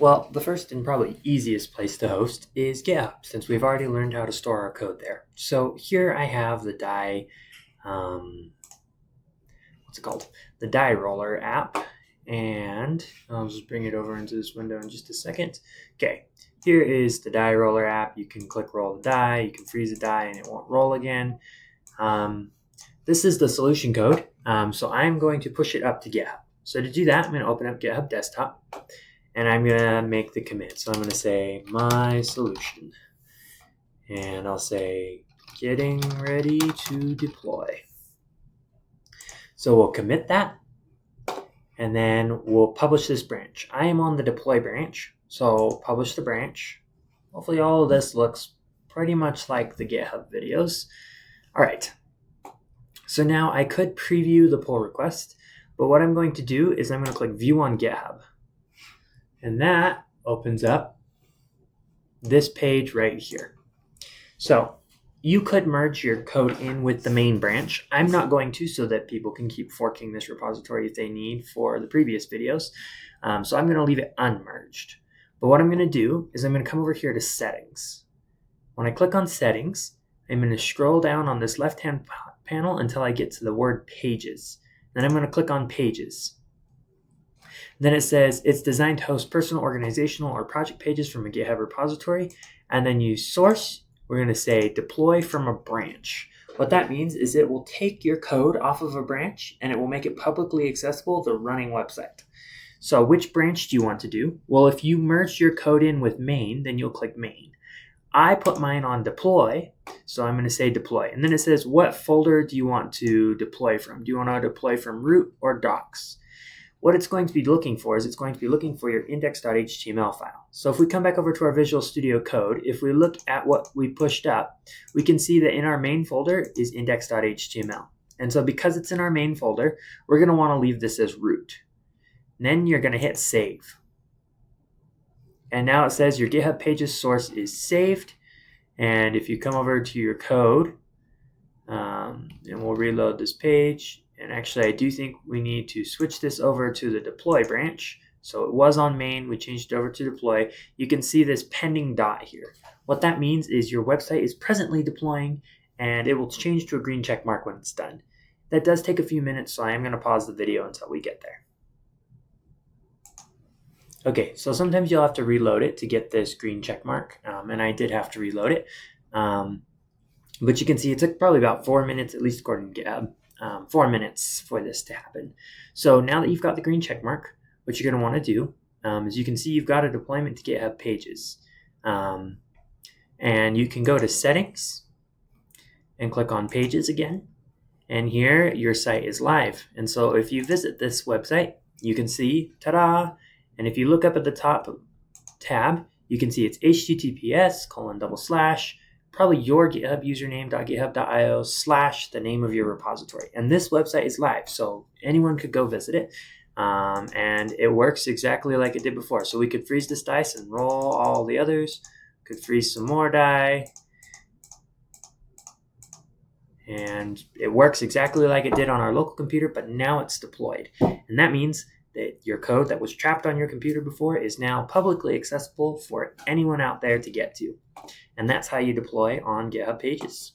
Well, the first and probably easiest place to host is GitHub, since we've already learned how to store our code there. So here I have the what's it called? The die roller app, and I'll just bring it over into this window in just a second. Okay, here is the die roller app. You can click roll the die, you can freeze the die and it won't roll again. This is the solution code, so I'm going to push it up to GitHub. So to do that, I'm going to open up GitHub Desktop, and I'm going to make the commit. So I'm going to say my solution, and I'll say getting ready to deploy. So we'll commit that, and then we'll publish this branch. I am on the deploy branch, so publish the branch. Hopefully all of this looks pretty much like the GitHub videos. All right. So now I could preview the pull request, but what I'm going to do is I'm going to click View on GitHub. And that opens up this page right here. So you could merge your code in with the main branch. I'm not going to, so that people can keep forking this repository if they need for the previous videos. So I'm going to leave it unmerged. But what I'm going to do is I'm going to come over here to Settings. When I click on Settings, I'm going to scroll down on this left-hand panel until I get to the word Pages. Then I'm going to click on Pages. Then it says it's designed to host personal, organizational, or project pages from a GitHub repository. And then you source, we're going to say deploy from a branch. What that means is it will take your code off of a branch and it will make it publicly accessible to the running website. So which branch do you want to do? Well, if you merged your code in with main, then you'll click main. I put mine on deploy, so I'm going to say deploy. And then it says, what folder do you want to deploy from? Do you want to deploy from root or docs? What it's going to be looking for is it's going to be looking for your index.html file. So if we come back over to our Visual Studio Code, if we look at what we pushed up, we can see that in our main folder is index.html. And so because it's in our main folder, we're going to want to leave this as root. And then you're going to hit save. And now it says your GitHub Pages source is saved. And if you come over to your code, and we'll reload this page. And actually, I do think we need to switch this over to the deploy branch. So it was on main, we changed it over to deploy. You can see this pending dot here. What that means is your website is presently deploying, and it will change to a green check mark when it's done. That does take a few minutes, so I am going to pause the video until we get there. Okay, so sometimes you'll have to reload it to get this green check mark, and I did have to reload it. But you can see it took probably about 4 minutes, at least according to GitHub, 4 minutes for this to happen. So now that you've got the green check mark, what you're going to want to do is you can see you've got a deployment to GitHub Pages. And you can go to Settings and click on Pages again. And here your site is live. And so if you visit this website, you can see, ta-da! And if you look up at the top tab, you can see it's https:// probably your GitHub username.github.io / the name of your repository. And this website is live, so anyone could go visit it. And it works exactly like it did before. So we could freeze this dice and roll all the others. Could freeze some more die. And it works exactly like it did on our local computer, but now it's deployed. And that means that your code that was trapped on your computer before is now publicly accessible for anyone out there to get to. And that's how you deploy on GitHub Pages.